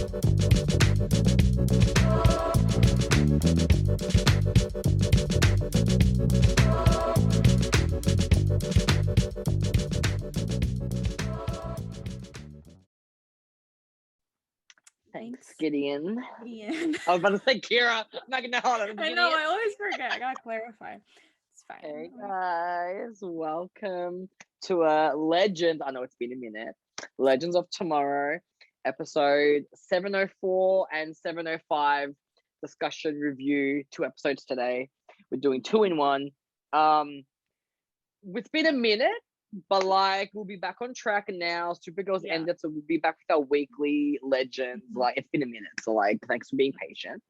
Thanks, Gideon. Gideon. I was about to say Kira. I'm not gonna hold on. I know, I always forget. I gotta clarify. It's fine. Hey guys, welcome to Legends. I know it's been a minute. Legends of Tomorrow, episode 704 and 705 discussion review. 2 episodes today. We're doing 2 in 1. It's been a minute, but like we'll be back on track now. Supergirl's ended, so we'll be back with our weekly Legends. Like it's been a minute, so like thanks for being patient.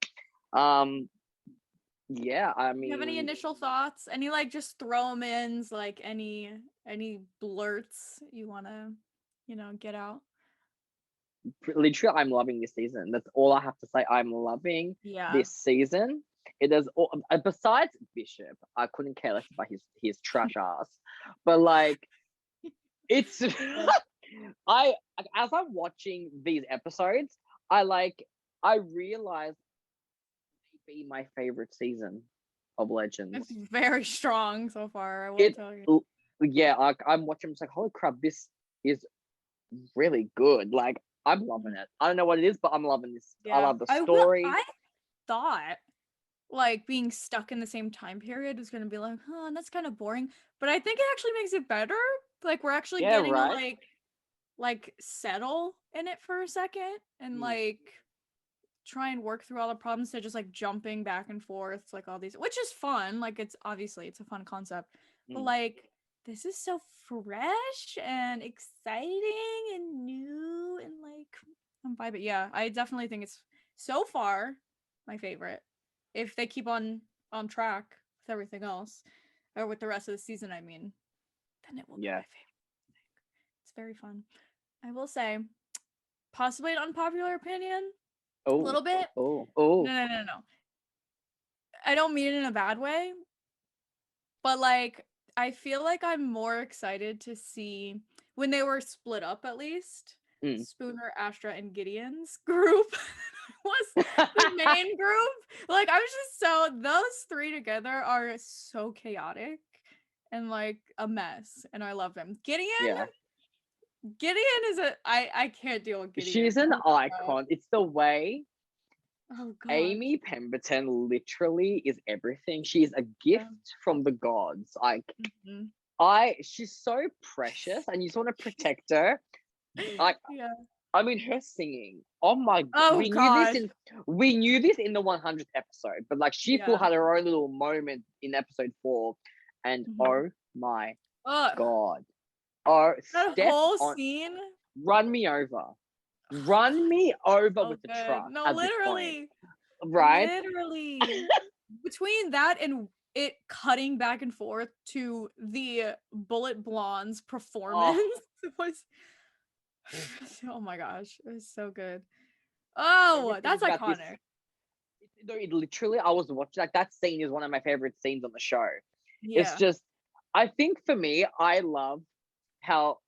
Yeah, I mean, you have any initial thoughts? Any like just throw-em-ins, like any blurts you want to, get out? Literally, I'm loving this season. That's all I have to say. I'm loving this season. It is all, besides Bishop, I couldn't care less about his trash ass. But like, it's as I'm watching these episodes, I realize be my favorite season of Legends. It's very strong so far, I will tell you. Yeah, I'm watching, it's like, holy crap, this is really good. Like, I'm loving it. I don't know what it is, but I'm loving this. Yeah. I love the story. I thought like being stuck in the same time period was gonna be like, that's kind of boring. But I think it actually makes it better. Like we're actually getting to like settle in it for a second and like try and work through all the problems instead of just like jumping back and forth, like all these, which is fun. Like it's obviously it's a fun concept, but like this is so fresh and exciting and new and like I'm vibing. Yeah, I definitely think it's so far my favorite. If they keep on track with everything else, or with the rest of the season, I mean, then it will be my favorite. It's very fun. I will say, possibly an unpopular opinion. A little bit. No. I don't mean it in a bad way, but like I feel like I'm more excited to see when they were split up, at least Spooner, Astra, and Gideon's group was the main group. Like I was just those 3 together are so chaotic and like a mess, and I love them. Gideon is I can't deal with Gideon. She's an icon. It's the way Amy Pemberton literally is everything. She's a gift from the gods. Like she's so precious and you just want to protect her. Like I mean her singing. Oh my god. We knew this in the 100th episode, but like she still had her own little moment in episode 4 and oh my god. Oh, that whole scene. Run me over with the truck. No, literally. Right? Literally. Between that and it cutting back and forth to the Bullet Blonde's performance was oh my gosh, it was so good. That's iconic. It literally, I was watching, like that scene is one of my favorite scenes on the show. Yeah. It's just, I think for me, I love how,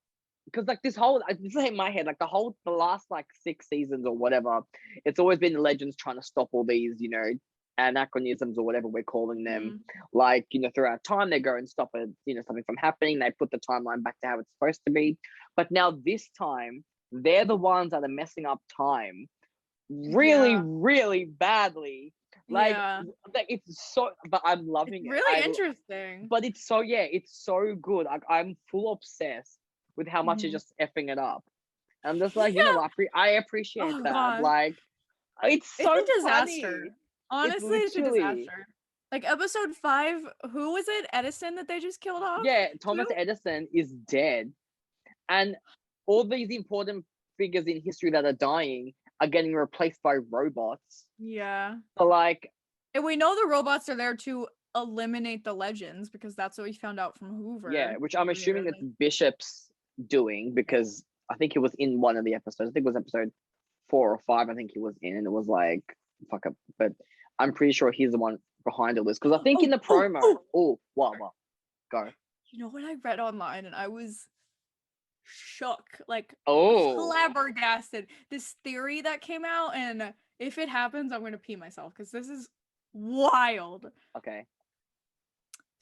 because like this is in my head, like the last like 6 seasons or whatever, it's always been Legends trying to stop all these, anachronisms or whatever we're calling them. Like, throughout time, they go and stop it, something from happening. They put the timeline back to how it's supposed to be. But now this time, they're the ones that are messing up time really, really badly. Like it's so, but I'm loving it. Really interesting. But it's so good. Like I'm full obsessed with how much it's just effing it up. I'm just like, I appreciate that. God. Like it's so a disaster. Funny. Honestly, it's a disaster. Like episode 5, who was it? Edison that they just killed off? Yeah, Thomas Edison is dead. And all these important figures in history that are dying are getting replaced by robots. Yeah. So like, and we know the robots are there to eliminate the Legends because that's what we found out from Hoover. Yeah, which I'm assuming it's Bishop's doing because I think he was in one of the episodes. I think it was episode 4 or 5. I think he was in, and it was like fuck up. But I'm pretty sure he's the one behind all this because I think in the promo. What? Go. You know what I read online, and I was shook, like Oh, flabbergasted. This theory that came out, and if it happens, I'm gonna pee myself because this is wild. okay.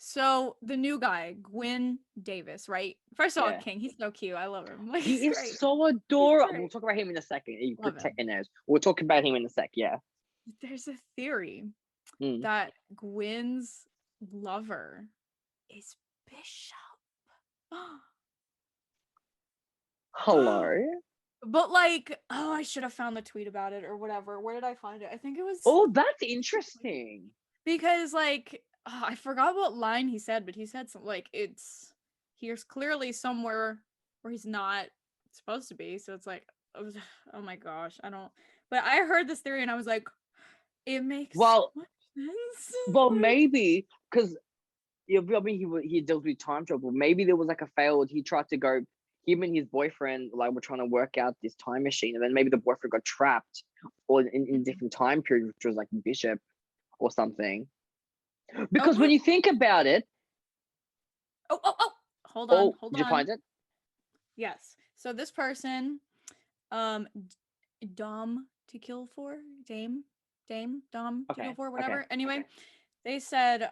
So the new guy, Gwyn Davis, right? First of all, Yeah. King, he's so cute. I love him. Like, He he's is great. so He's adorable. We'll great. talk about him in a second. You Love protect him. nose. We'll talk about him in a sec, yeah. There's a theory Mm. that Gwyn's lover is Bishop. Hello? But like, oh, I should have found the tweet about it or whatever. Where did I find it? I think it was Oh, that's interesting. because like I forgot what line he said, but he said something like he's clearly somewhere where he's not supposed to be. So it's like, oh my gosh, I don't. But I heard this theory and I was like, it makes Well, so much sense. well, maybe because I mean he deals with time travel. Maybe there was like a failed. He tried to go. Him and his boyfriend like were trying to work out this time machine, and then maybe the boyfriend got trapped, or in a different time period, which was like Bishop or something. Because when you think about it, Hold on. did you find it? Yes. So this person, Dom to kill for, Dame, Dom to kill for, whatever. Okay. Anyway, they said,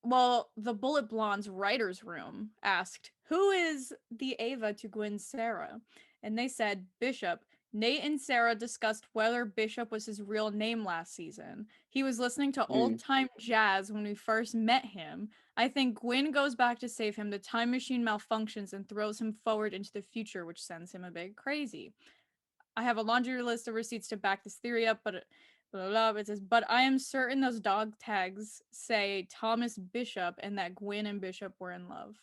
well, the Bullet Blonde's writer's room asked, who is the Ava to Gwyn's Sarah? And they said, Bishop. Nate and Sarah discussed whether Bishop was his real name last season. He was listening to old-time jazz when we first met him. I think Gwyn goes back to save him. The time machine malfunctions and throws him forward into the future, which sends him a bit crazy. I have a laundry list of receipts to back this theory up, but blah, blah, blah. It says, but I am certain those dog tags say Thomas Bishop and that Gwyn and Bishop were in love.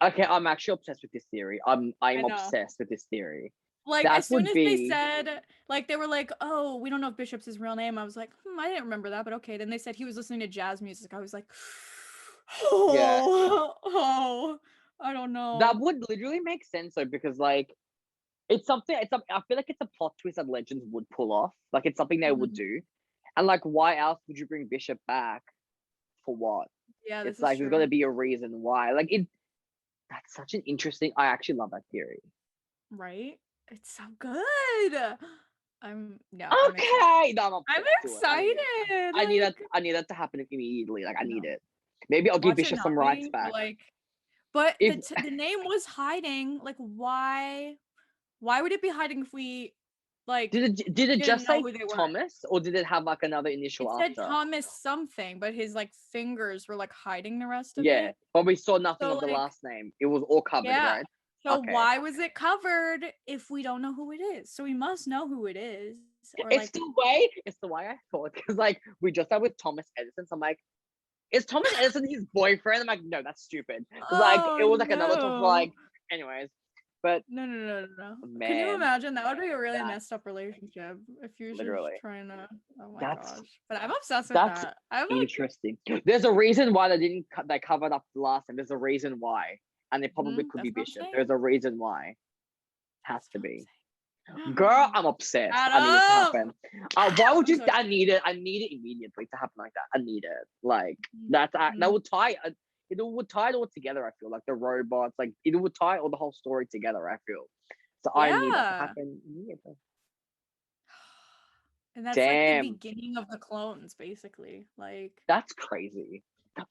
Okay, I'm actually obsessed with this theory. I'm obsessed with this theory. Like, as soon as they said, like, they were like, oh, we don't know if Bishop's his real name. I was like, I didn't remember that, but okay. Then they said he was listening to jazz music. I was like, oh, I don't know. That would literally make sense though, because like, it's something. I feel like it's a plot twist that Legends would pull off. Like, it's something they would do, and like, why else would you bring Bishop back? For what? Yeah, it's like there's got to be a reason why. Like it. That's such an interesting. I actually love that theory. Right? It's so good. I'm okay. I'm excited. I need that. I need that to happen immediately. Like I need it. Maybe I'll give Bishop some rights back. Like, but the name was hiding. Like, why? Why would it be hiding if we like? Did it just say Thomas, or did it have like another initial? It said Thomas something, but his like fingers were like hiding the rest of it. Yeah, but we saw nothing of the last name. It was all covered, right? So why was it covered if we don't know who it is? So we must know who it is. It's the way I thought, because like we just started with Thomas Edison. So I'm like, is Thomas Edison his boyfriend? I'm like, no, that's stupid. Like it was like another top, like, anyways. But no. Man, can you imagine? That would be a really messed up relationship if you're literally just trying to. Oh my gosh! But I'm obsessed with that. I'm interesting. There's a reason why they covered up the last time. There's a reason why, and it probably could be Bishop. There's a reason why. Has to be. Girl, I'm obsessed. I need it to happen. Why would you? I need it. I need it immediately to happen like that. I need it. Like that would tie. It would tie it all together. I feel like the robots, like it would tie all the whole story together. I feel. So I need that to happen immediately. And that's like the beginning of the clones, basically. Like that's crazy.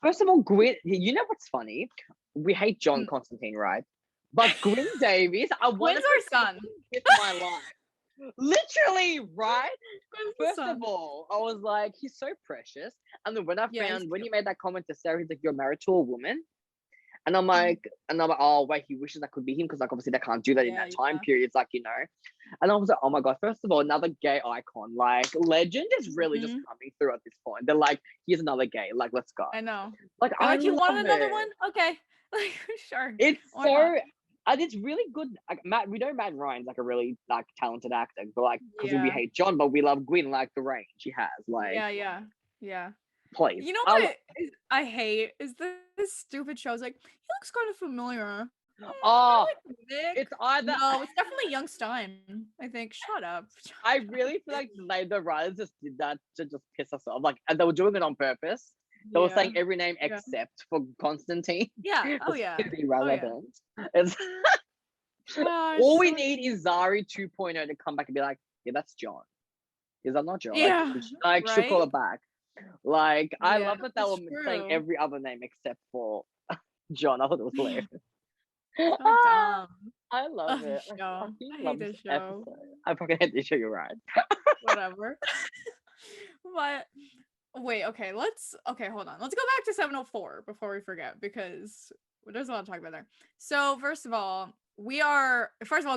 First of all, Gwyn. You know what's funny? We hate John Constantine, right? But Gwyn Davis, Gwyn's our son. It's my life. Literally, right? First of all, I was like, he's so precious. And then when I found when he made that comment to Sarah, he's like, you're married to a woman. And I'm like, oh wait, he wishes that could be him, because like obviously they can't do that in that time period. It's like, you know. And I was like, oh my god, first of all, another gay icon. Like Legend is really just coming through at this point. They're like, here's another gay, like let's go. I know. Like I you want another one? Okay. Like sure. It's so and it's really good. Like, we know Matt Ryan's like a really like talented actor, but like because we hate John, but we love Gwyn, like the range he has. Like yeah. Please. You know what I hate is this stupid show. It's like he looks kind of familiar. Oh, like it's either no, it's definitely Young Stein. I think. Shut up. I really feel like the writers just did that to just piss us off. Like, and they were doing it on purpose. They were saying Yeah. every name Yeah. except for Constantine. Yeah. Oh It's yeah. going to be Oh yeah. relevant. It's Gosh, all we so need cute. is Zari 2.0 to come back and be like, yeah, that's John. Is that not John? Yeah. Like she'll call Right? it back. Like I Yeah, love that they that's were saying true. every other name except for John. I thought it was hilarious. So dumb. I love This it. I show. fucking I love hate this this show. episode. I fucking hate this show. You're right. Whatever. But wait, okay, hold on. Let's go back to 704 before we forget, because there's a lot to talk about there. So first of all,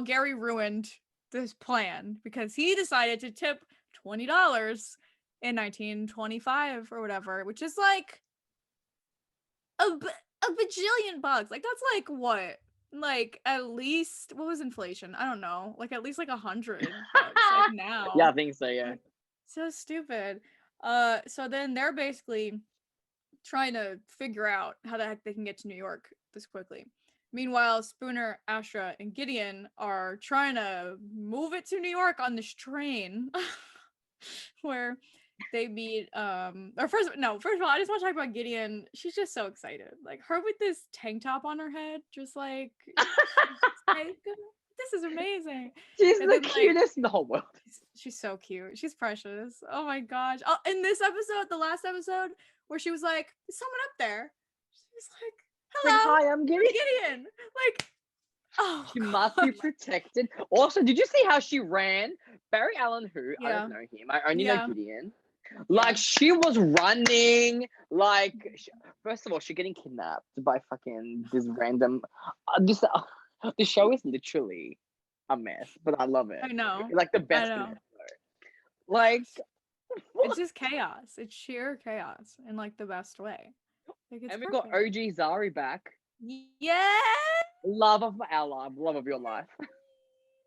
Gary ruined this plan because he decided to tip $20 in 1925 or whatever, which is like a bajillion bucks. Like that's like what? Like at least what was inflation? I don't know. Like at least like $100 like now. Yeah, I think so. Yeah. Like, so stupid. So then they're basically trying to figure out how the heck they can get to New York this quickly. Meanwhile, Spooner, Astra, and Gideon are trying to move it to New York on this train where they meet first of all, I just want to talk about Gideon. She's just so excited. Like her with this tank top on her head, just like, like this is amazing. She's And the then, cutest in the whole world. she's so cute. She's precious. Oh my gosh. Oh, in this episode, the last episode, where she was like, "There's someone up there." She's like, Like, "Hello, hi, I'm Gideon. Gideon." Like, oh, She must be protected. Also, did you see how she ran? Barry Allen, who I Yeah. don't know him. I only Yeah. know Gideon. Like she was running. Like first of all, she's getting kidnapped by fucking this random. This show is literally a mess, but I love it. I know. Like the best I in know. it. Like It's just chaos. It's sheer chaos in like the best way. Like, it's and we perfect. got OG Zari back. Yeah. Love of our life, love of your life.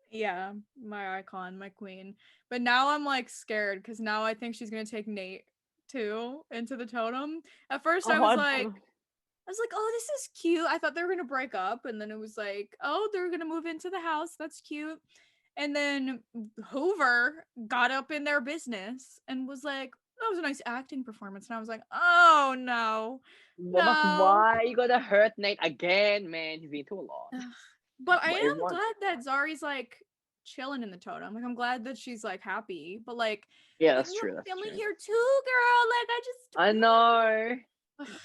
Yeah, my icon, my queen. But now I'm like scared because now I think she's gonna take Nate too into the totem. At first I was like, oh, this is cute. I thought they were gonna break up, and then it was like, oh, they're gonna move into the house. That's cute. And then Hoover got up in their business and was like, that was a nice acting performance. And I was like, oh no. Well, like, why you gotta hurt Nate again, man? He's been through a lot. But I am glad that Zari's like chilling in the totem. Like I'm glad that she's like happy. But like, yeah, that's true. That's family true. here too, girl. I know.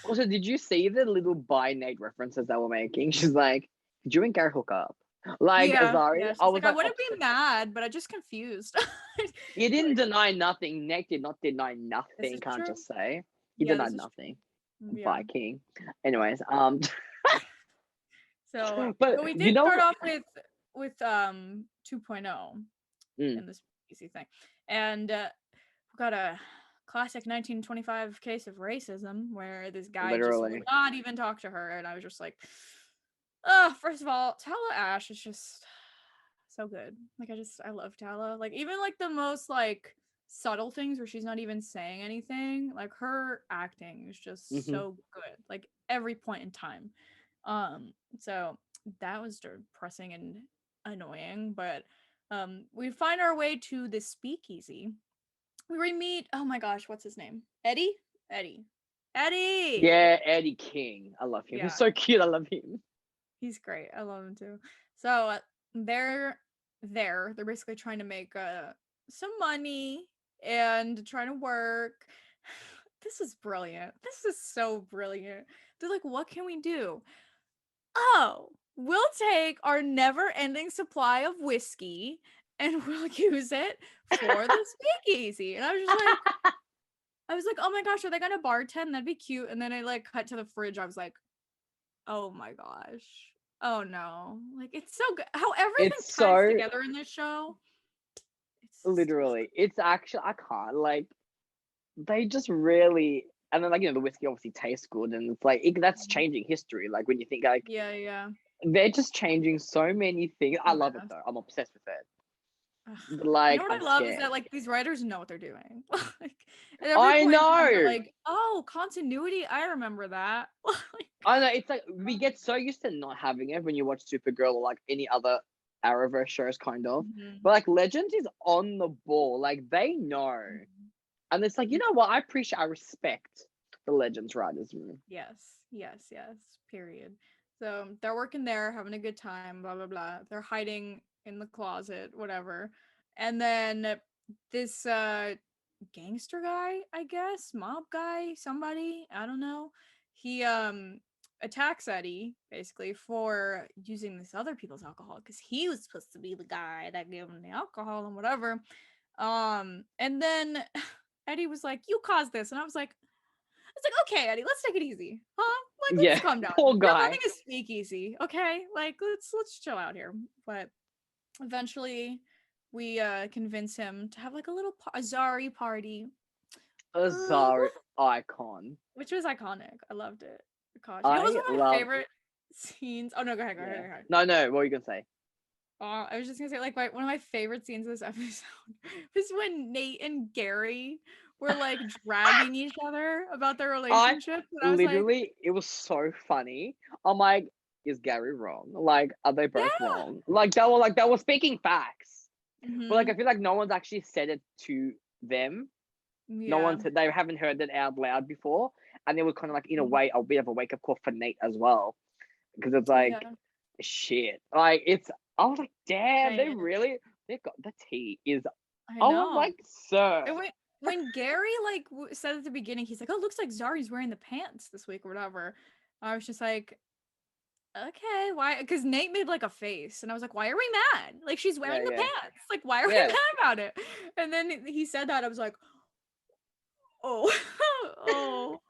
Also, did you see the little by Nate references they were making? She's like, "Did you and Gary hook up?" Like Zari, yeah, I was like, I wouldn't be mad, but I just confused. You didn't deny nothing. Nate did not deny nothing. Can't true. just say he denied nothing. By King. Anyways, So, but we did start off with 2.0 in this easy thing, and we got a classic 1925 case of racism where this guy just would not even talk to her, and I was just like, first of all, Tala Ash is just so good. Like I love Tala. Like even like the most like subtle things where she's not even saying anything, like her acting is just so good, like every point in time. So that was depressing and annoying, but we find our way to the speakeasy. We meet, oh my gosh, what's his name? Eddie. Yeah, Eddie King. I love him. He's so cute. I love him. He's great. I love him too. So they're basically trying to make some money and trying to work. This is brilliant. This is so brilliant. They're like, what can we do? Oh, we'll take our never-ending supply of whiskey and we'll use it for the speakeasy. And I was like, oh my gosh, are they gonna bartend? That'd be cute. And then I like cut to the fridge. I was like, oh my gosh. Oh no. Like it's so good. How everything ties together in this show. Literally. It's actually I can't like they just really and then like the whiskey obviously tastes good and it's like that's changing history. Like when you think like they're just changing so many things. I love it though. I'm obsessed with it. Like, you know what I love is that like these writers know what they're doing. Like I know. Like, oh, continuity. I remember that. I know. It's like we get so used to not having it when you watch Supergirl or like any other Arrowverse shows, kind of. But like Legends is on the ball. Like they know, and it's like you know what? I respect the Legends writers room. Yes, yes, yes. Period. So they're working there, having a good time, blah blah blah. They're hiding in the closet, whatever. And then this gangster guy, I guess, mob guy, somebody, I don't know. He attacks Eddie basically for using this other people's alcohol because he was supposed to be the guy that gave him the alcohol and whatever. And then Eddie was like, "You caused this," and I was like, okay, Eddie, let's take it easy, huh? Like, let's Yeah, calm down. poor You're guy. running a speakeasy, okay? Like, let's chill out here. But eventually, we convince him to have like a little Zari party. A Ooh, Zari icon. which was iconic. I loved it. Gosh, it was I one of my love. favorite scenes. Oh no, go ahead, go ahead, Yeah. go ahead. No. What were you gonna say? I was just gonna say, like, one of my favorite scenes of this episode was when Nate and Gary were like dragging each other about their I relationship, and I was like, literally, it was so funny. I'm like, is Gary wrong? Like, are they both yeah. wrong? Like they were speaking facts, but like Mm-hmm. I feel like no one's actually said it to them. No Yeah. one said they haven't heard it out loud before, and it was kind of like in a Mhm. way a bit of a wake up call for Nate as well, because it's like Yeah. shit. Like it's, I was like, damn, Same. they got the tea is. I I was know. like, sir, And when Gary like said at the beginning, he's like, "Oh, looks like Zari's wearing the pants this week or whatever." I was just like, "Okay, why?" Because Nate made like a face, and I was like, "Why are we mad? Like she's wearing the yeah, pants. Like why are we yeah. mad about it?" And then he said that, I was like, "Oh, oh."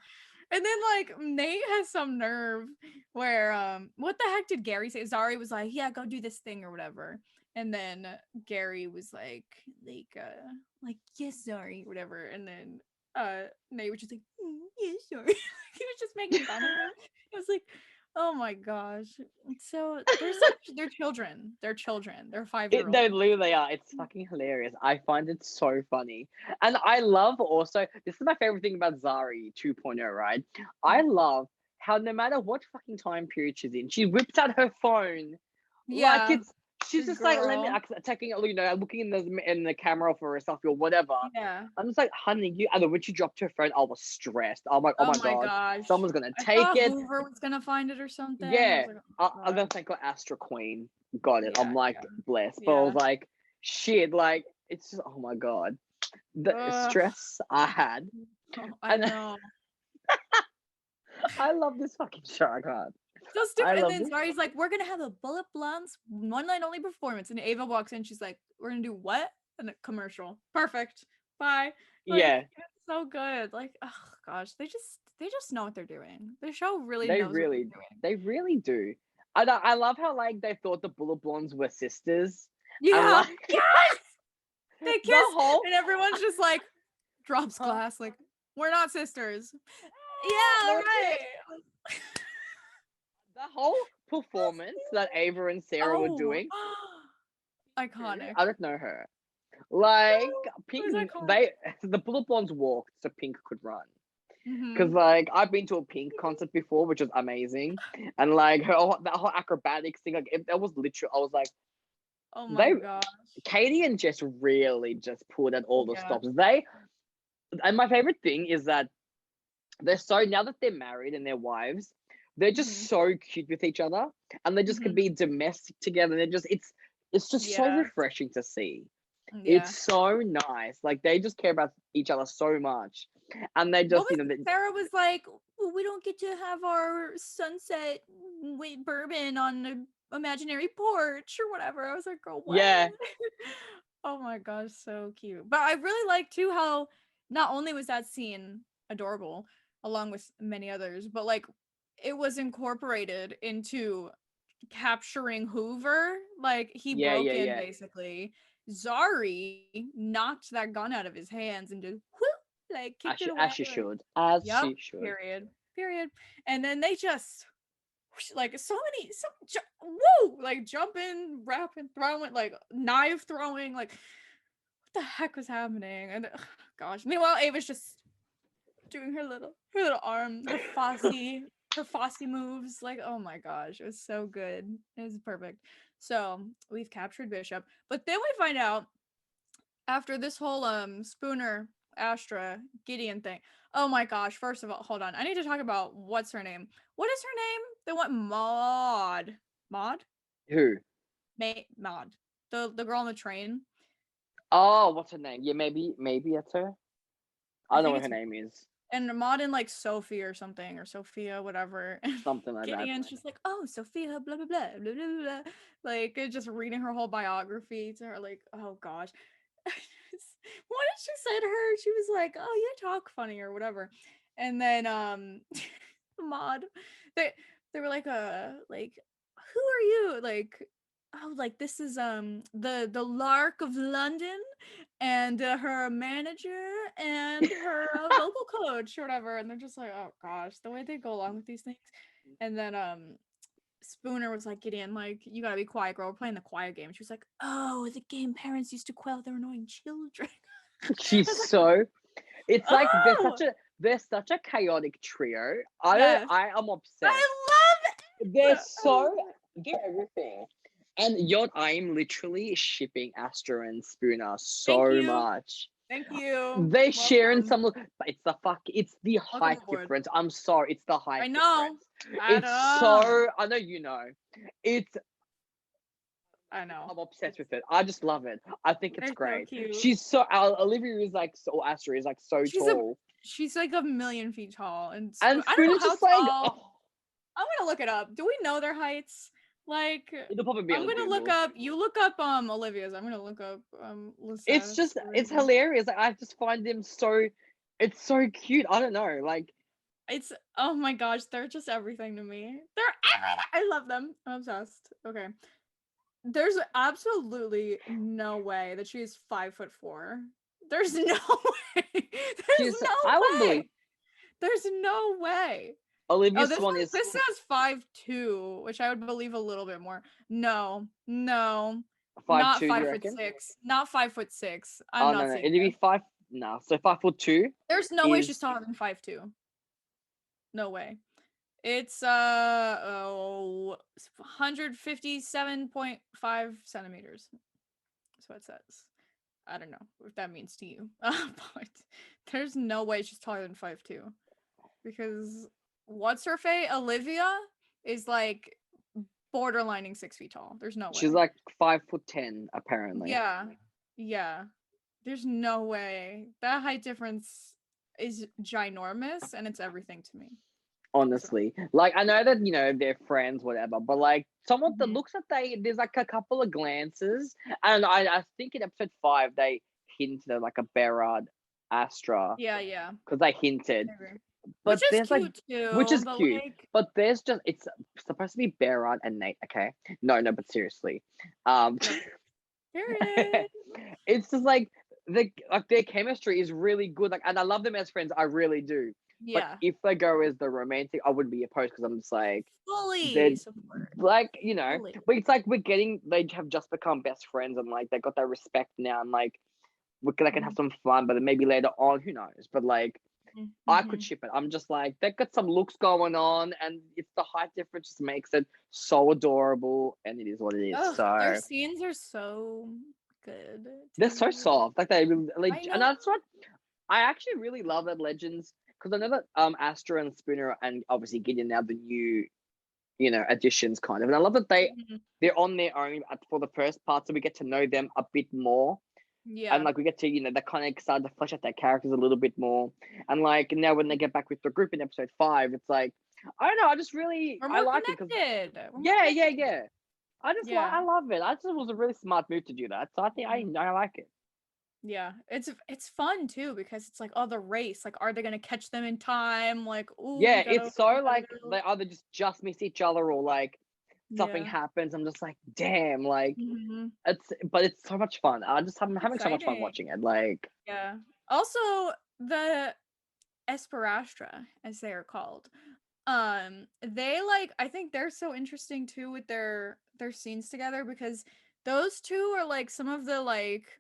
And then like Nate has some nerve where what the heck did Gary say? Zari was like, "Yeah, go do this thing or whatever." And then Gary was like yes, Zari, whatever. And then Nate was just like, yes, sorry. He was just making fun of him. I was like, oh my gosh. So they're children. They're children. They're 5-year-olds. They literally are. It's fucking hilarious. I find it so funny. And I love also, this is my favorite thing about Zari 2.0, right? I love how no matter what fucking time period she's in, she whips out her phone like Yeah. it's, she's just like, let me, Girl. taking, looking in the camera for herself or whatever. Yeah. I'm just like, honey, you, and then when she dropped her phone, I was stressed. I'm like, oh Oh my my God, gosh. someone's gonna I take thought it. Hoover was gonna find it or something. I Yeah, was like, oh my I'm god. gonna thank her Astra Queen got it. Yeah, I'm like yeah. blessed, but I was Yeah. like, shit, like it's just, oh my God, the Ugh. stress I had, Oh, I and know. I love this fucking show. I can't. So I stupid. And love then this. Zari's like, we're gonna have a Bullet Blunts one night only performance. And Ava walks in, she's like, we're gonna do what? And a commercial. Perfect. Bye. Like, Yeah, it's so good. Like, oh gosh, they just know what they're doing. The show really they knows what really, they're doing. they really do. I love how like they thought the Bullet Blondes were sisters, and Yeah. like Yes! They the kiss, whole and everyone's just like drops huh, glass, like, we're not sisters. they Yeah, were right. kids. The whole performance that Ava and Sarah were Oh, doing. iconic. I don't know her. Like It Pink, was iconic. they the Bullet Blondes walked so Pink could run. Because Mm-hmm. like I've been to a Pink concert before, which was amazing, and like that whole acrobatics thing, like that was literal. I was like, Oh my they, god. Katie and Jess really just pulled at all the Yeah. stops. They, and my favorite thing is that they're so, now that they're married and they're wives, they're Mm-hmm. just so cute with each other, and they just could Mm-hmm. be domestic together. They're just, it's just so Yeah. refreshing to see. Yeah. It's so nice. Like they just care about each other so much, and they What just, was Sarah was like, well, we don't get to have our sunset with bourbon on an imaginary porch or whatever. I was like, girl, what? yeah, Oh my gosh, so cute. But I really like too how not only was that scene adorable, along with many others, but like it was incorporated into capturing Hoover. Like he yeah, broke yeah, in yeah. basically. Zari knocked that gun out of his hands and just whoop, like kicked it As away. she Like, should, as yep, she should. period, period. And then they just like so many, woo, like jumping, rapping, throwing, like knife throwing, like what the heck was happening? And gosh, meanwhile Ava's just doing her little arm, her Fosse moves. Like, oh my gosh, it was so good. It was perfect. So we've captured Bishop, but then we find out after this whole Spooner Astra, Gideon thing. Oh my gosh, first of all, hold on. I need to talk about what's her name. What is her name? They want Maud. Maud? Who? Maud. The girl on the train. Oh, what's her name? Yeah, maybe that's her. I don't know think what her it's name is. and Maud and like Sophie or something, or Sophia, whatever. Something like that. Gideon's just like, oh, Sophia, blah blah blah blah blah blah. Like just reading her whole biography to her, like, oh gosh. What did she say to her? She was like, oh, you talk funny or whatever. And then Maud, they were like, who are you? Like, oh, like this is the Lark of London, and her manager and her vocal coach or whatever. And they're just like, oh gosh, the way they go along with these things. And then Spooner was like, Gideon, like, you gotta be quiet, girl. We're playing the quiet game. She was like, oh, the game parents used to quell their annoying children. She's like, so. It's like oh! they're such a chaotic trio. Yes. I am obsessed. I love it. They're so get everything. And I'm literally shipping Astra and Spooner so much. Thank you. They share in some, but it's the height aboard. difference. I'm sorry, it's the height. I know. Difference. So I know you know. I know. I'm obsessed with it. I just love it. I think it's great. So cute. She's so Olivia is like so Astra is like so tall. She's like 1,000,000 feet tall, and I don't know how just tall. Like, oh. I'm gonna look it up. Do we know their heights? Like, it'll probably be. I'm gonna look up. You look up Olivia's. I'm gonna look up It's just it's hilarious. Like, I just find them so. It's so cute. I don't know. Like, it's oh my gosh, they're just everything to me. They're everything. I love them. I'm obsessed. Okay. There's absolutely no way that she's 5'4". There's no way. There's no way. Olivia's one is. This says 5'2", which I would believe a little bit more. No. 5'2", not 5'6". Not 5'6". I'm not saying. It'd be 5. No, so 5'2". There's no way she's taller than 5'2". No way. It's 157.5 centimeters. That's what it says. I don't know what that means to you, but there's no way she's taller than 5'2", because what's her face? Olivia is like borderlining 6 feet tall. There's no way. She's like 5'10", apparently. Yeah. There's no way. That height difference is ginormous, and it's everything to me. Honestly, like, I know that they're friends, whatever, but like some of the looks that there's like a couple of glances, and I think in episode 5 they hinted at like a Berard Astra. Yeah. Because they hinted, but which is cute too. Which is cute, but there's just it's supposed to be Berard and Nate. Okay, no, but seriously, it's just like their chemistry is really good. Like, and I love them as friends. I really do. Yeah. But if they go as the romantic, I wouldn't be opposed, because I'm just like fully support. Like, but it's like they have just become best friends, and like they got that respect now, and like they can have some fun, but maybe later on, who knows? But like, I could ship it. I'm just like, they've got some looks going on, and it's the height difference just makes it so adorable, and it is what it is. So their scenes are so good. They're so soft. Like, they like, and that's what I actually really love that Legends. Because I know that Astra and Spooner and obviously Gideon now the new, additions kind of. And I love that they're on their own for the first part, so we get to know them a bit more. Yeah. And like we get to, they kind of start to flesh out their characters a little bit more. And like now when they get back with the group in episode 5, it's like, I don't know, I just really I like it. Yeah. I just I love it. I just it was a really smart move to do that. So I think I like it. Yeah, it's fun too, because it's like, the race, like, are they gonna catch them in time? Like, ooh, yeah, it's so like they either just miss each other, or like something happens. I'm just like, damn, like it's so much fun. I'm having so much fun watching it. Like, yeah. Also, the Esterastra, as they are called, they like, I think they're so interesting too with their scenes together, because those two are like some of the like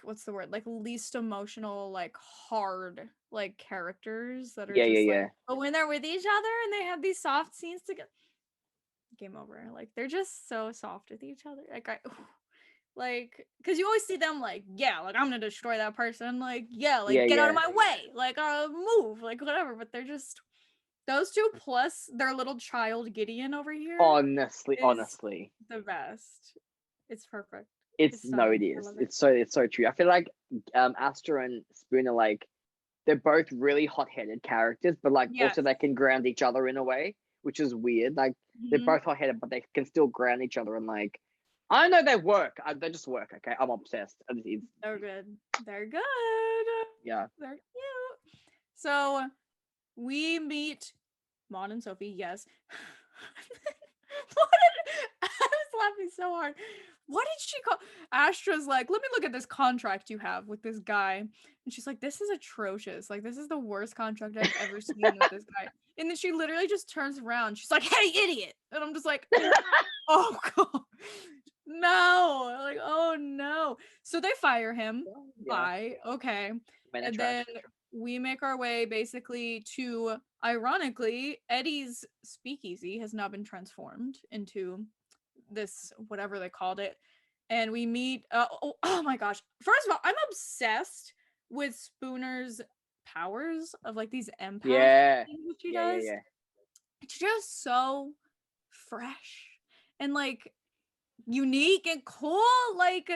what's the word, like least emotional, like hard, like characters that are like, but when they're with each other and they have these soft scenes together, game over. Like, they're just so soft with each other. Like, Like, because you always see them like, yeah, like I'm gonna destroy that person, like, yeah, like Yeah, get out of yeah. my way, like move, like whatever. But they're just those two plus their little child Gideon over here Honestly, is honestly. the best. It's perfect. It's It's no, it stunning. I is. love it. It's so true. I feel like Astra and Spoon are like they're both really hot-headed characters, but like Yes. also they can ground each other in a way, which is weird. Like they're both hot-headed, but they can still ground each other and like I know they work. They just work. Okay, I'm obsessed. They're good. They're good. Yeah. They're cute. So we meet Maud and Sophie. Yes. I was laughing so hard. What did she call? Astra's like, let me look at this contract you have with this guy. And she's like, this is atrocious. Like, this is the worst contract I've ever seen with this guy. And then she literally just turns around. She's like, hey, idiot. And I'm just like, oh, God. No. Like, oh, no. So they fire him. Yeah. Bye. Okay. And then we make our way basically to, ironically, Eddie's speakeasy has now been transformed into this whatever they called it, and we meet oh my gosh, first of all, I'm obsessed with Spooner's powers of like these empath things that she does. It's just so fresh and like unique and cool, like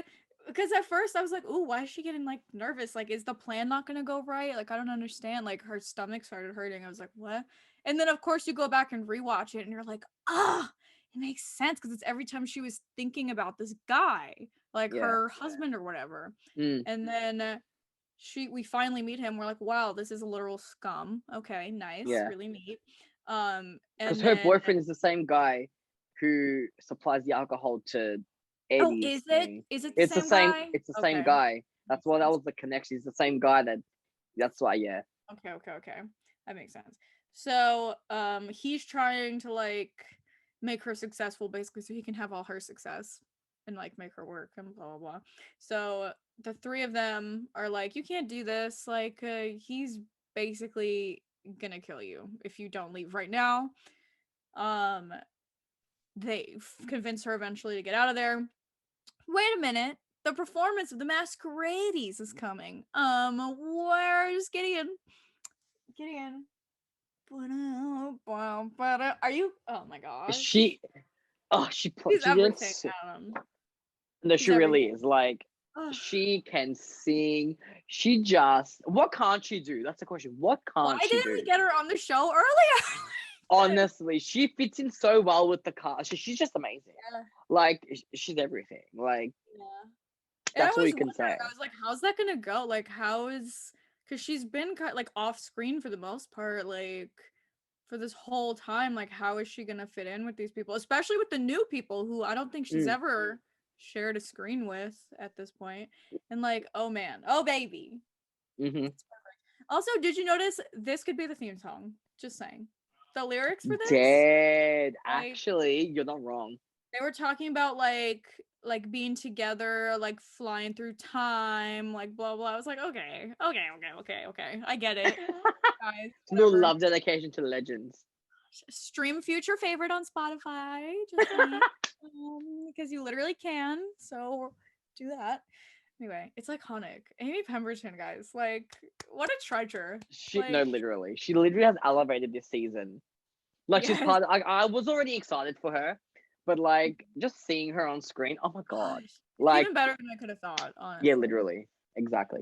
because at first I was like, "Ooh, why is she getting like nervous? Like, is the plan not gonna go right? Like, I don't understand." Like, her stomach started hurting. I was like, "What?" And then of course you go back and rewatch it, and you're like, "Ah, it makes sense because it's every time she was thinking about this guy, like her husband or whatever." And then we finally meet him. We're like, "Wow, this is a literal scum." Okay, nice, really neat. Because And her then boyfriend is the same guy who supplies the alcohol to oh, Eddie's is it? thing. Is it the same same. guy? It's the same Okay. guy. That's why that was the connection. He's the same guy. That's why. Yeah. Okay. That makes sense. So, he's trying to like make her successful basically so he can have all her success and like make her work and blah blah blah. So, the three of them are like, "You can't do this. Like, he's basically gonna kill you if you don't leave right now." Um, they convince her eventually to get out of there. Wait a minute. The performance of the Masquerades is coming. Where's Gideon? Gideon. Are you? Oh my gosh. She He's did everything, Adam. no, He's she really everything. is. Like Ugh. she can sing. She just what can't she do? That's the question. What Why can't she didn't do? we get her on the show earlier? Honestly, she fits in so well with the cast. She's just amazing. Yeah. Like she's everything. Like Yeah. that's all you can say. I was like, how's that gonna go? Like, how is because she's been like off screen for the most part, like for this whole time. Like, how is she gonna fit in with these people, especially with the new people who I don't think she's ever shared a screen with at this point? And like, oh man, oh baby. It's perfect. Also, did you notice this could be the theme song? Just saying. The lyrics for this? Dead. Like, actually, you're not wrong. they were talking about like being together, like flying through time, like blah blah. I was like, okay. I get it. Guys, Little love dedication to legends. stream future favorite on Spotify, just saying. Because you literally can. So do that. Anyway, it's iconic. Amy Pemberton, guys, like what a treasure. No, literally, she literally has elevated this season. Like she's part. I was already excited for her, but like just seeing her on screen, oh my god, Gosh, like even better than I could have thought. Honestly, yeah, literally, exactly.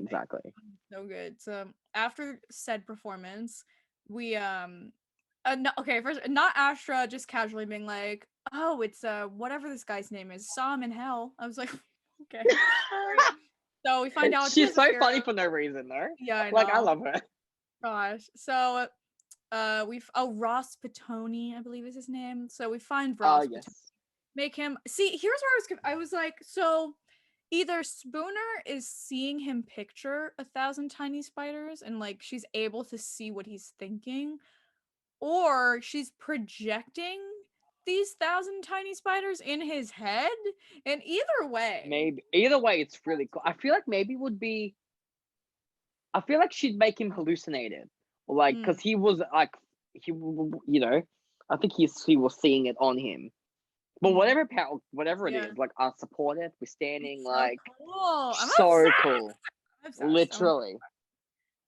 So good. So after said performance, we no, okay, first not Astra just casually being like, oh, it's whatever this guy's name is, saw him in hell. I was like, okay. So we find out She's so funny for no reason though. Yeah, I know. Like I love her. Gosh. So Ross Petoni, I believe is his name. So we find Ross Petoni. Make him see, here's where I was like, so either Spooner is seeing him picture 1,000 tiny spiders and like she's able to see what he's thinking, or she's projecting these 1,000 tiny spiders in his head. And either way, it's really cool. I feel like maybe would be. I feel like she'd make him hallucinated, like because he was like he, I think he was seeing it on him, But whatever it Yeah. is, like us supported, we're standing, It's so like cool. I'm so obsessed. cool. I'm obsessed. Literally.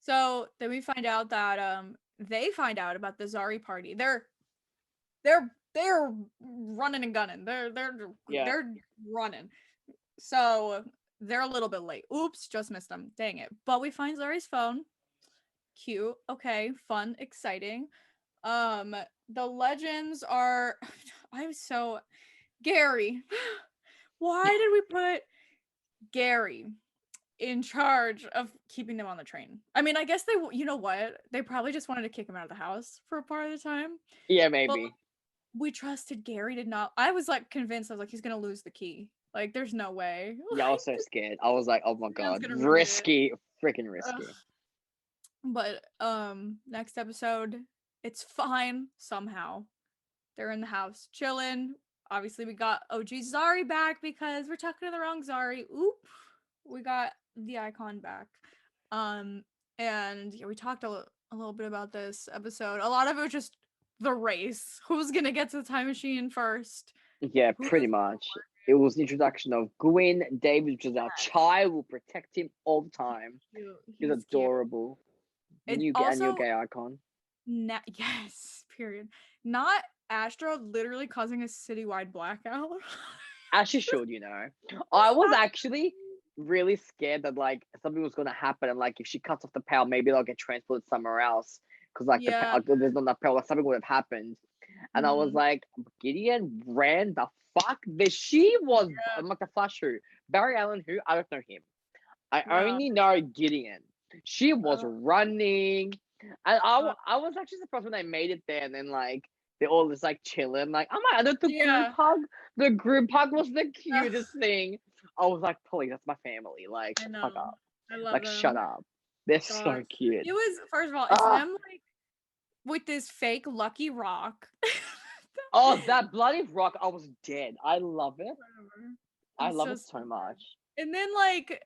So then we find out that they find out about the Zari party. They're running and gunning. They're running. So they're a little bit late. Oops, just missed them. Dang it. But we find Zari's phone. Cute. Okay, fun, exciting. The legends are I'm so Gary. Why did we put Gary in charge of keeping them on the train? I mean, I guess you know what? They probably just wanted to kick him out of the house for a part of the time. Yeah, But maybe. we trusted Gary did not. I was like convinced. I was like, he's gonna lose the key. Like, there's no way. Yeah, I was so scared. I was like, oh my Man's god, gonna ruin it. risky, freaking risky. Ugh. But next episode, it's fine somehow. They're in the house chilling. Obviously, we got OG Zari back because we're talking to the wrong Zari. Oop, we got the icon back. And yeah, we talked a little bit about this episode. A lot of it was just the race. Who's gonna get to the time machine first? Yeah, pretty much. It was the introduction of Gwen Davis, which is our child. Will protect him all the time. He's adorable. New gay icon. Yes, period. Not Astra literally causing a citywide blackout. As she should, you know. I was actually really scared that like something was gonna happen, and like if she cuts off the power, maybe they'll get transported somewhere else because like there's not enough power. Like, something would have happened, and I was like, Gideon ran the fuck. She was. I'm like the Flash who Barry Allen who I don't know him. I only know Gideon. She was running, and I was actually surprised when they made it there, and then like they're all just like chilling, like oh my god, the group hug was the cutest thing. I was like, please, that's my family. Like, fuck up. I love like, them. shut up. They're so cute. It was first of all, it's them like with this fake Lucky Rock. Oh, that bloody rock! I was dead. I love it. I love it so much. And then like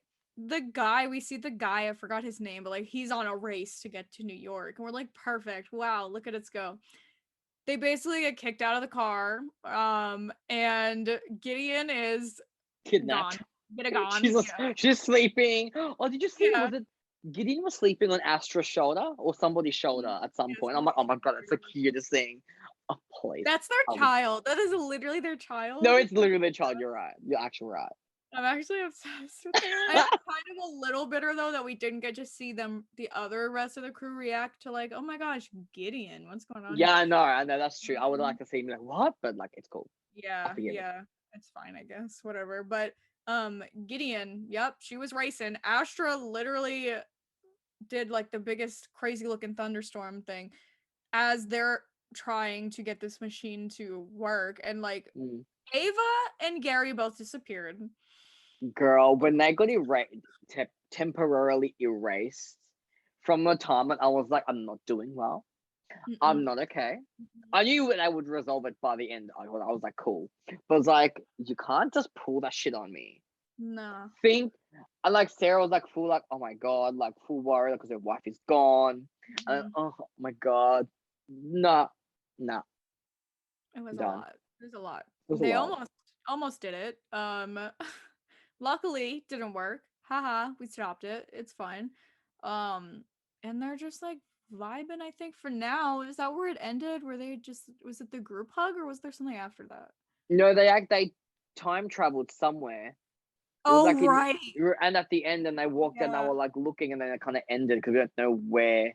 we see the guy, I forgot his name, but like he's on a race to get to New York, and we're like, perfect. Wow, look at us go. They basically get kicked out of the car, and Gideon is kidnapped. Gone. She's sleeping. Oh, did you see? Was it Gideon was sleeping on Astra's shoulder or somebody's shoulder at some point? I'm like, oh my god, that's the cutest thing. Oh, please. That's their child. That is literally their child. No, it's literally their child. You're right. You're actually right. I'm actually obsessed with them. I'm kind of a little bitter though that we didn't get to see the other rest of the crew react to like, oh my gosh, Gideon, what's going on? Yeah, I know, that's true. I would like to see him like what, but like it's cool. Yeah, it's fine, I guess, whatever. But Gideon, yep, she was racing. Astra literally did like the biggest crazy looking thunderstorm thing as they're trying to get this machine to work, and like Ava and Gary both disappeared. Girl, when they got temporarily erased from the time, I was like, I'm not doing well. I'm not okay. I knew they would resolve it by the end. I was like, cool. But it's like, you can't just pull that shit on me. No. And like Sarah was like full, like, oh my god, like full worry because her wife is gone. And oh my god. No. It was a lot. It was a lot. They almost did it. Luckily didn't work. Haha, we stopped it. It's fine. And they're just like vibing, I think, for now. Is that where it ended? Was it the group hug or was there something after that? No, they time traveled somewhere. Oh, like right. And at the end, and they walked and they were like looking, and then it kind of ended because we don't know where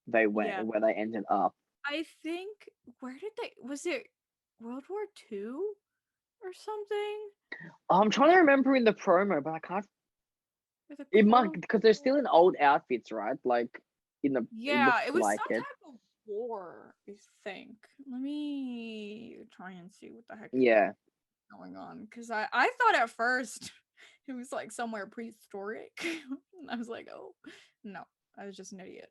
they went or where they ended up. I think was it World War II or something? I'm trying to remember in the promo, but I can't. It might because they're still in old outfits, right? Like in the it was like some type of war, I think. Let me try and see what the heck is going on, because I thought at first it was like somewhere prehistoric. I was like, oh no, I was just an idiot.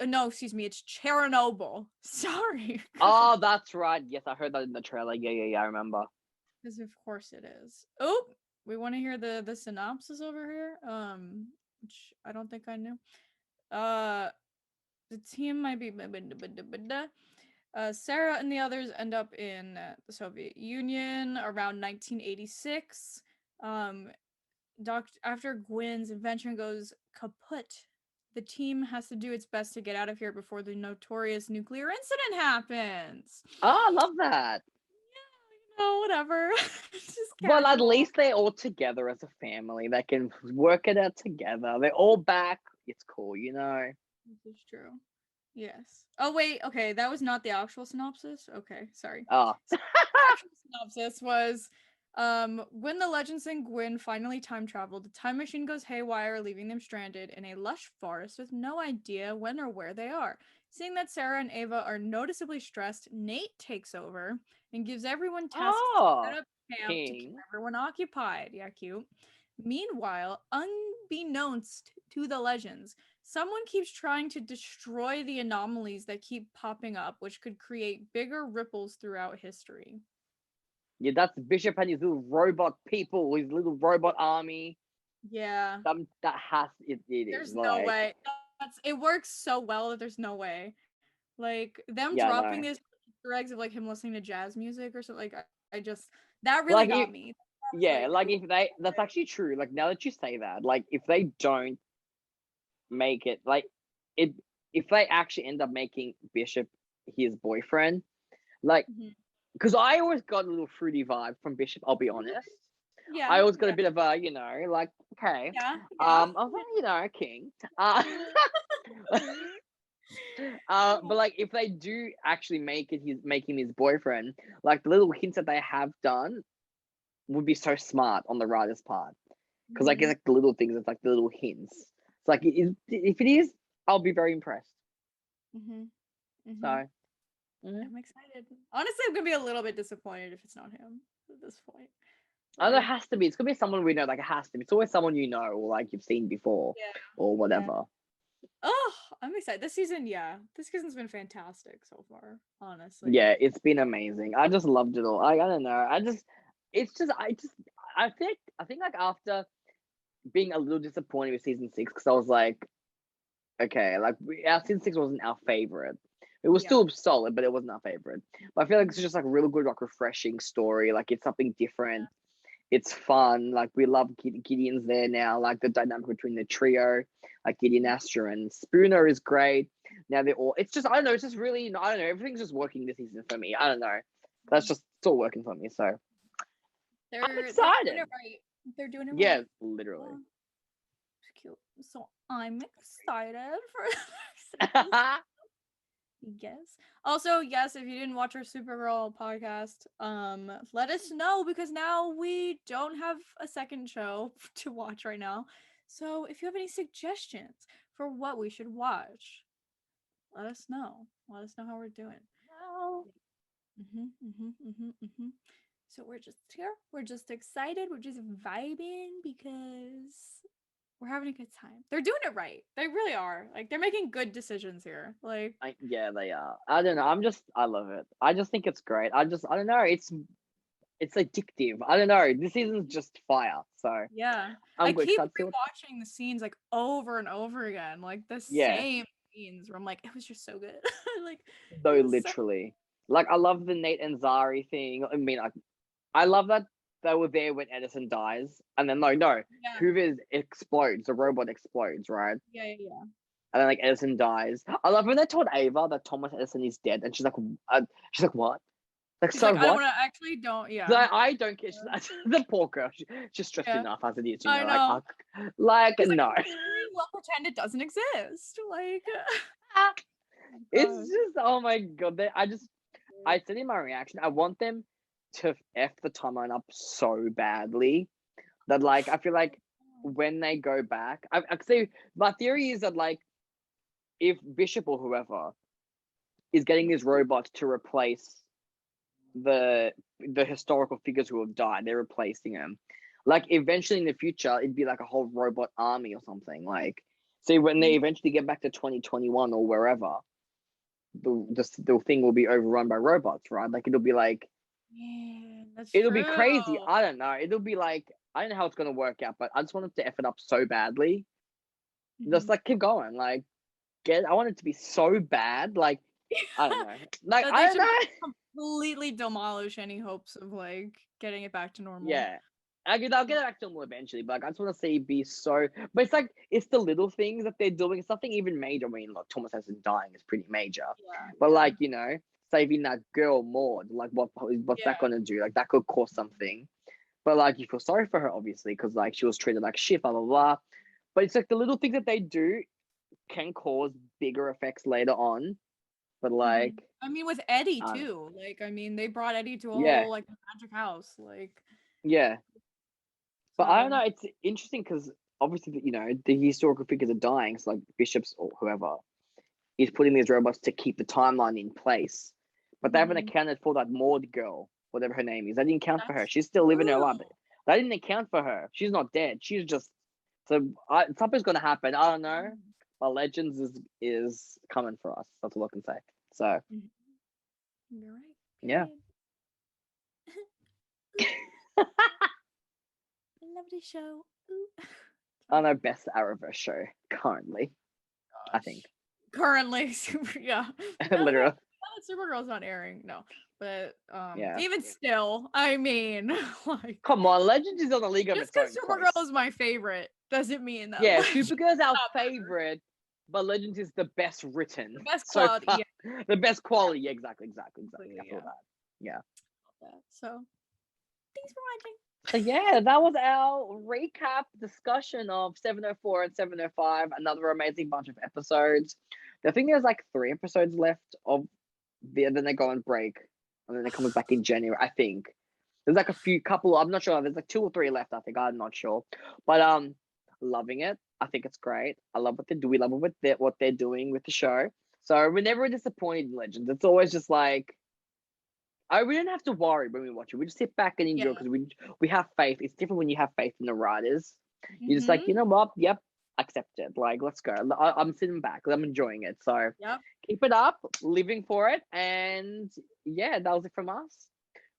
No, excuse me, it's Chernobyl. Sorry. Oh, that's right. Yes, I heard that in the trailer. Yeah, I remember. Because of course it is. Oh, we want to hear the synopsis over here. Which I don't think I knew. The team might be Sarah and the others end up in the Soviet Union around 1986. After Gwen's invention goes kaput, the team has to do its best to get out of here before the notorious nuclear incident happens. Oh, I love that. Oh, whatever. Well, at least they're all together as a family. They can work it out together. They're all back. It's cool, you know. This is true. Yes. Oh wait, okay, that was not the actual synopsis. Okay, sorry. Oh. The actual synopsis was when the Legends and Gwyn finally time travel, the time machine goes haywire, leaving them stranded in a lush forest with no idea when or where they are. Seeing that Sarah and Ava are noticeably stressed, Nate takes over and gives everyone tasks to set up camp to keep everyone occupied. Yeah, cute. Meanwhile, unbeknownst to the Legends, someone keeps trying to destroy the anomalies that keep popping up, which could create bigger ripples throughout history. Yeah, that's Bishop and his little robot people, his little robot army. Yeah. There's no way. It works so well that there's no way. Like, them dropping these Easter eggs of, like, him listening to jazz music or something, like, I just, that really got me. Yeah, like, if they, that's actually true. Like, now that you say that, like, if they don't make it, like, if they actually end up making Bishop his boyfriend, like, because I always got a little fruity vibe from Bishop, I'll be honest. Yeah. I always got a bit of a, you know, like, okay. You know, king. But like, if they do actually make him his boyfriend, like, the little hints that they have done would be so smart on the writer's part. Because like, it's like the little things, it's like the little hints. It's like, if it is, I'll be very impressed. So I'm excited. Honestly, I'm gonna be a little bit disappointed if it's not him at this point. I know it has to be. It's gonna be someone we know. Like, it has to be. It's always someone you know, or like you've seen before, or whatever. Oh, I'm excited. This season's been fantastic so far. Honestly. Yeah, it's been amazing. I just loved it all. I don't know. I think like, after being a little disappointed with season 6, because I was like, okay, like, our season 6 wasn't our favorite. It was still solid, but it wasn't our favorite. But I feel like it's just like a really good, like, refreshing story. Like, it's something different. It's fun. Like, we love Gideon's there now. Like, the dynamic between the trio, like Gideon, Astra, and Spooner is great. Now they're all. It's just, I don't know. It's just really, I don't know. Everything's just working this season for me. I don't know. It's all working for me. So I'm excited. They're doing it right. Yeah, literally. It's cute. So I'm excited for. Yes. Also, yes, if you didn't watch our Supergirl podcast, let us know, because now we don't have a second show to watch right now. So if you have any suggestions for what we should watch, let us know. Let us know how we're doing. So we're just here. We're just excited. We're just vibing because we're having a good time. They're doing it right. They really are. Like, they're making good decisions here. Like, yeah, they are. I don't know. I love it. I just think it's great. I don't know. It's addictive. I don't know. This season's just fire. So yeah, I keep rewatching the scenes like over and over again, like the same scenes. Where I'm like, it was just so good. Like, no, literally. Like, I love the Nate and Zari thing. I mean, I love that they were there when Edison dies, and then Hoover explodes. The robot explodes, right? Yeah. And then, like, Edison dies. I love when they told Ava that Thomas Edison is dead, and she's like, what? Like, she's so like, what? I don't care. The poor girl. She's stressed enough as it is. You know, know. Like, no. We'll pretend it doesn't exist. Like, it's just, oh my god. I said in my reaction, I want them to F the timeline up so badly that, like, I feel like when they go back, I say my theory is that, like, if Bishop or whoever is getting these robots to replace the historical figures who have died, they're replacing them. Like, eventually in the future, it'd be like a whole robot army or something. Like, see, when they eventually get back to 2021 or wherever, the thing will be overrun by robots, right? Like, it'll be like, it'll be crazy. I don't know. It'll be like, I don't know how it's gonna work out, but I just want them to F it up so badly. Just like, keep going. Like, I want it to be so bad. Like, I don't know. Like, That I they don't should know. completely demolish any hopes of like getting it back to normal. Yeah. I'll get it back to normal eventually, but like, I just want to see it be so. But it's like, it's the little things that they're doing. It's nothing even major. I mean, like, Thomas Edison dying is pretty major. Yeah, But yeah. like, you know, saving that girl Maud, like, what's that Yeah. gonna do? Like, that could cause something. But like, you feel sorry for her, obviously, because like she was treated like shit, blah blah blah. But it's like the little things that they do can cause bigger effects later on. But like, I mean, with Eddie I don't know. too. Like, I mean, they brought Eddie to a Yeah, whole like magic house. Like, yeah. But I don't so know. It's interesting because obviously, you know, the historical figures are dying. So like bishops or whoever is putting these robots to keep the timeline in place. But they haven't accounted for that Maud girl, whatever her name is. They didn't count for her. that's She's still living her life. true. They didn't account for her. She's not dead. She's just something's gonna happen. I don't know. But Legends is coming for us. That's all I can say. So You're right. yeah. Lovely show. Ooh. I know, best Arrowverse show currently. I think. Currently, yeah. Literally. Supergirl's not airing, no. But Yeah. even still, I mean, like, Come on, Legends is on a league of just its own. because Supergirl Christ. is my favorite doesn't mean that. Yeah, Legends Supergirl's our not better. favorite, but Legends is the best written. The best so quality. far. Yeah. The best quality. Yeah, exactly. I feel that. Yeah. So, thanks for watching. So yeah, that was our recap discussion of 704 and 705. Another amazing bunch of episodes. I think there's like 3 episodes left of then they go on break, and then it comes back in January. I think there's like couple. I'm not sure. There's like 2 or 3 left. I think I'm not sure, but loving it. I think it's great. I love what they do. We love what they're doing with the show. So we're never disappointed in Legends. It's always just like. We don't have to worry when we watch it. We just sit back and enjoy because we have faith. It's different when you have faith in the writers. You're just like, you know what? Yep, accept it. Like, let's go. I'm sitting back. I'm enjoying it. So keep it up, living for it. And yeah, that was it from us.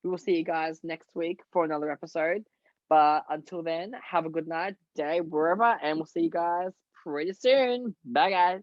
We will see you guys next week for another episode. But until then, have a good night, day, wherever, and we'll see you guys pretty soon. Bye, guys.